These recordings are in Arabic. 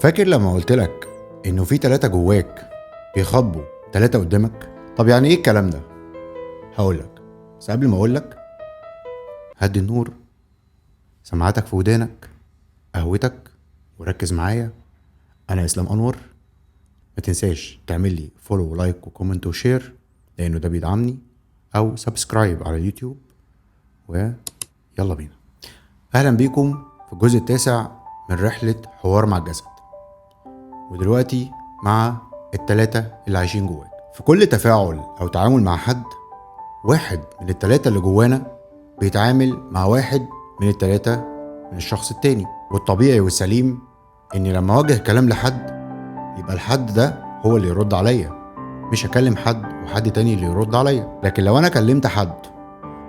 فاكر لما قلتلك انه في 3 جواك بيخاطبوا 3 قدامك؟ طب يعني ايه الكلام ده؟ هقولك، بس قبل ما اقولك هدي النور، سماعتك في ودانك، قهوتك، وركز معايا. انا اسلام انور. ما تنساش تعمل لي فولو ولايك وكومنت وشير، لانه ده بيدعمني، او سبسكرايب على اليوتيوب. ويلا بينا. اهلا بيكم في الجزء التاسع من رحلة حوار مع الجسد، ودلوقتي مع ال3 اللي عايشين جواك. في كل تفاعل او تعامل مع حد، واحد من ال3 اللي جوانا بيتعامل مع واحد من ال3 من الشخص التاني. والطبيعي والسليم اني لما اوجه كلام لحد يبقى الحد ده هو اللي يرد عليا، مش هكلم حد وحد تاني اللي يرد عليا. لكن لو انا كلمت حد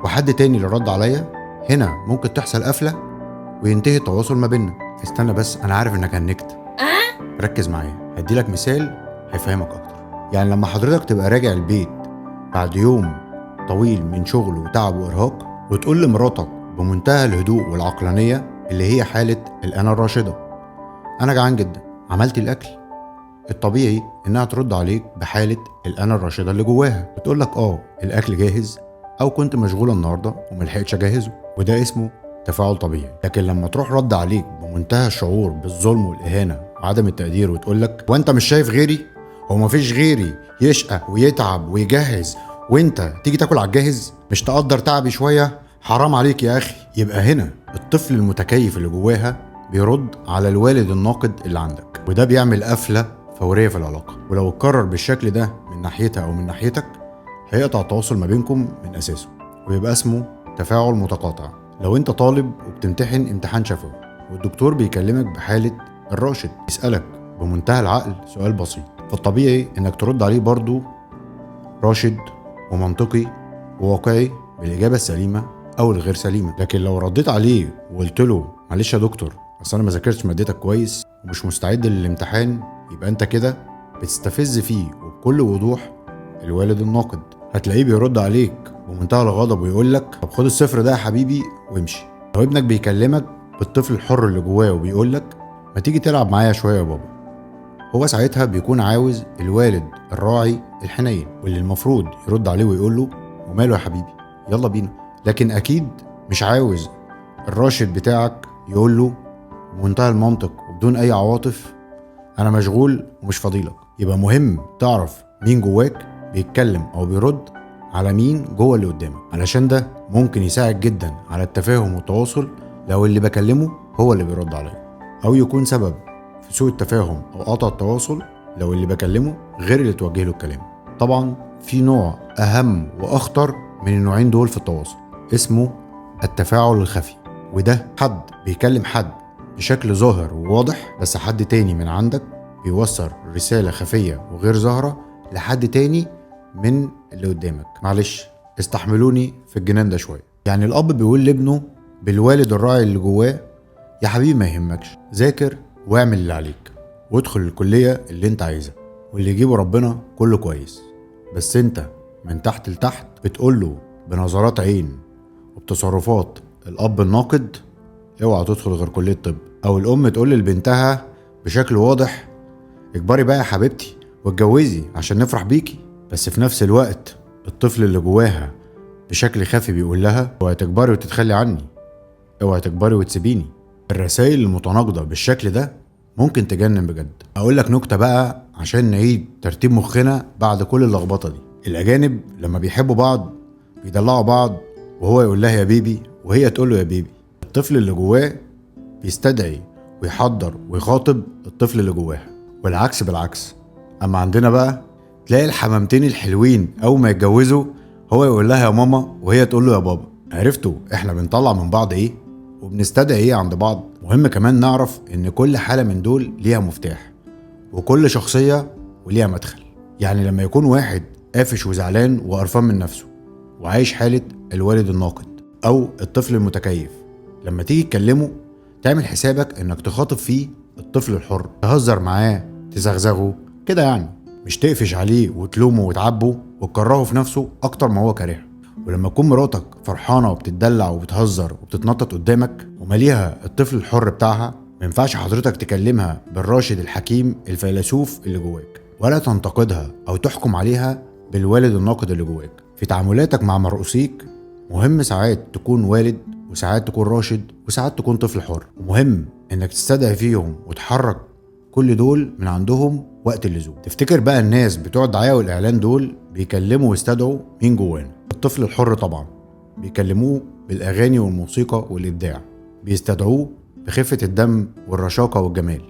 وحد تاني اللي رد عليا، هنا ممكن تحصل قفلة وينتهي التواصل ما بيننا. استنى بس، انا عارف انك هنكت. ركز معايا، هديلك مثال هيفهمك اكتر. يعني لما حضرتك تبقى راجع البيت بعد يوم طويل من شغل وتعب وارهاق، وتقول لمراتك بمنتهى الهدوء والعقلانية اللي هي حالة الأنا الراشدة: أنا جعان جدا، عملت الأكل؟ الطبيعي إنها ترد عليك بحالة الأنا الراشدة اللي جواها، بتقول لك الأكل جاهز، أو كنت مشغولة النهاردة وملحقتش أجهزه. وده اسمه تفاعل طبيعي. لكن لما تروح رد عليك بمنتهى الشعور بالظلم والإهانة وعدم التقدير، وتقول لك: وأنت مش شايف غيري؟ هو مفيش غيري يشقى ويتعب ويجهز وانت تيجي تاكل على الجاهز؟ مش تقدر تعبي شوية؟ حرام عليك يا اخي. يبقى هنا الطفل المتكيف اللي جواها بيرد على الوالد الناقد اللي عندك، وده بيعمل قفلة فورية في العلاقة. ولو اتكرر بالشكل ده من ناحيتها او من ناحيتك، هيقطع التواصل ما بينكم من اساسه، ويبقى اسمه تفاعل متقاطع. لو انت طالب وبتمتحن امتحان شفوي، والدكتور بيكلمك بحالة الراشد، يسألك بمنتهى العقل سؤال بسيط، فالطبيعي انك ترد عليه برضو راشد ومنطقي وواقعي بالإجابة السليمة أو الغير سليمة. لكن لو رديت عليه وقلت له: معلش يا دكتور، أصل أنا ما ذاكرتش مادتك كويس ومش مستعد للامتحان، يبقى أنت كده بتستفز فيه وبكل وضوح الوالد الناقد. هتلاقيه بيرد عليك بمنتهى الغضب ويقول لك: طب خد الصفر ده يا حبيبي وامشي. لو ابنك بيكلمك بالطفل الحر اللي جواه وبيقول لك: ما تيجي تلعب معايا شوية يا بابا، هو ساعتها بيكون عاوز الوالد الراعي الحنين، واللي المفروض يرد عليه ويقول له: وماله يا حبيبي، يلا بينا. لكن اكيد مش عاوز الراشد بتاعك يقول له بمنتهى المنطق وبدون اي عواطف: انا مشغول ومش فاضيلك. يبقى مهم تعرف مين جواك بيتكلم او بيرد على مين جوه اللي قدامك، علشان ده ممكن يساعد جدا على التفاهم والتواصل لو اللي بكلمه هو اللي بيرد عليا، او يكون سبب في سوء التفاهم او قطع التواصل لو اللي بكلمه غير اللي توجه له الكلام. طبعا في نوع اهم واخطر من النوعين دول في التواصل، اسمه التفاعل الخفي. وده حد بيكلم حد بشكل ظاهر وواضح، بس حد تاني من عندك بيوصل رسالة خفية وغير ظاهرة لحد تاني من اللي قدامك. معلش استحملوني في الجنان ده شوية. يعني الاب بيقول لابنه بالوالد الراعي اللي جواه: يا حبيبي ما يهمكش، ذاكر واعمل اللي عليك وادخل الكلية اللي انت عايزها، واللي يجيبه ربنا كله كويس. بس انت من تحت لتحت بتقوله بنظرات عين وبتصرفات الاب الناقد: اوعى تدخل غير كلية طب. او الام تقول لبنتها بشكل واضح: اكبري بقى يا حبيبتي واتجوزي عشان نفرح بيكي. بس في نفس الوقت الطفل اللي جواها بشكل خفي بيقول لها: اوعى تكبري وتتخلي عني، اوعى تكبري وتسيبيني. الرسائل المتناقضة بالشكل ده ممكن تجنن بجد. اقول لك نكتة بقى عشان نعيد ترتيب مخنا بعد كل اللخبطة دي: الاجانب لما بيحبوا بعض بيدلعوا بعض، وهو يقول لها يا بيبي وهي تقول له يا بيبي. الطفل اللي جواه بيستدعي ويحضر ويخاطب الطفل اللي جواها، والعكس بالعكس. اما عندنا بقى تلاقي الحمامتين الحلوين اول ما يتجوزوا هو يقول لها يا ماما وهي تقول له يا بابا. عرفتوا احنا بنطلع من بعض ايه وبنستدعي ايه عند بعض؟ مهم كمان نعرف ان كل حالة من دول ليها مفتاح، وكل شخصية وليها مدخل. يعني لما يكون واحد قافش وزعلان وقرفان من نفسه وعايش حالة الوالد الناقد او الطفل المتكيف، لما تيجي تكلمه تعمل حسابك انك تخاطب فيه الطفل الحر، تهزر معاه، تزغزغه كده، يعني مش تقفش عليه وتلومه وتعبه وتكرهه في نفسه اكتر ما هو كارهه. ولما تكون مراتك فرحانة وبتدلع وبتهزر وبتتنطط قدامك وماليها الطفل الحر بتاعها ما ينفعش حضرتك تكلمها بالراشد الحكيم الفيلسوف اللي جواك، ولا تنتقدها أو تحكم عليها بالوالد الناقد اللي جواك. في تعاملاتك مع مرؤوسيك مهم ساعات تكون والد، وساعات تكون راشد، وساعات تكون طفل حر، ومهم انك تستدعي فيهم وتحرك كل دول من عندهم وقت اللزوم. تفتكر بقى الناس بتوع الدعاية والإعلان دول بيكلموا ويستدعوا مين جوانا؟ الطفل الحر طبعا، بيكلموه بالأغاني والموسيقى والإبداع، بيستدعوه بخفة الدم والرشاقة والجمال،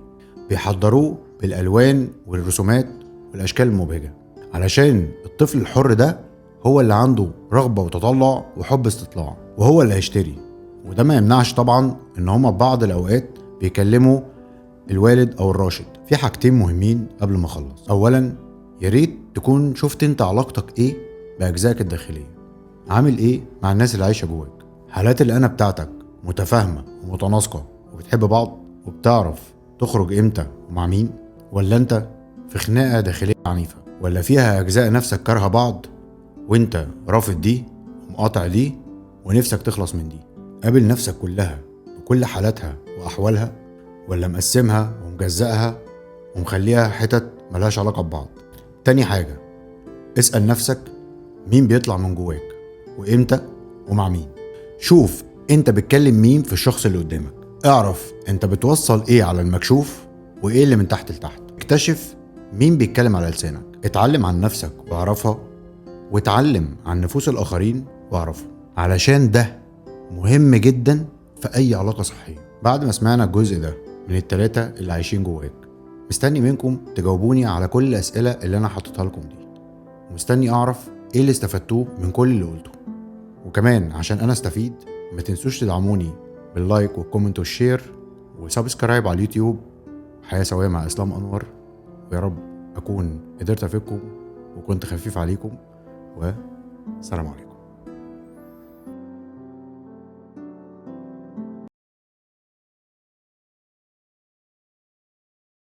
بيحضروه بالألوان والرسومات والأشكال المبهجة، علشان الطفل الحر ده هو اللي عنده رغبة وتطلع وحب استطلاع، وهو اللي هيشتري. وده ما يمنعش طبعا ان هما ببعض الأوقات بيكلموا الوالد أو الراشد. في حاجتين مهمين قبل ما أخلص. أولا، ياريت تكون شفت انت علاقتك ايه بأجزائك الداخلية، عامل ايه مع الناس اللي عايشة جواك. حالات الأنا بتاعتك متفاهمة ومتناسقة وبتحب بعض وبتعرف تخرج امتى ومع مين، ولا انت في خناقة داخلية عنيفة، ولا فيها أجزاء نفسك كارهة بعض وانت رافض دي ومقاطع دي ونفسك تخلص من دي. قابل نفسك كلها بكل حالاتها وأحوالها، ولا مقسمها ومجزأها ومخليها حتت ملهاش علاقة ببعض. تاني حاجة، اسأل نفسك مين بيطلع من جواك وامتى ومع مين. شوف انت بتكلم مين في الشخص اللي قدامك، اعرف انت بتوصل ايه على المكشوف وايه اللي من تحت لتحت. اكتشف مين بيتكلم على لسانك. اتعلم عن نفسك واعرفها، واتعلم عن نفوس الآخرين واعرفها، علشان ده مهم جدا في أي علاقة صحية. بعد ما سمعنا الجزء ده من التلاتة اللي عايشين جواك، مستني منكم تجاوبوني على كل الأسئلة اللي أنا حطيتها لكم دي، ومستني أعرف إيه اللي استفدتوه من كل اللي قلته. وكمان عشان أنا استفيد، ما تنسوش تدعموني باللايك والكومنت والشير وسبسكرايب على اليوتيوب حياة سوية مع إسلام أنور. ويا رب أكون قدرت أفيدكم وكنت خفيف عليكم، والسلام عليكم.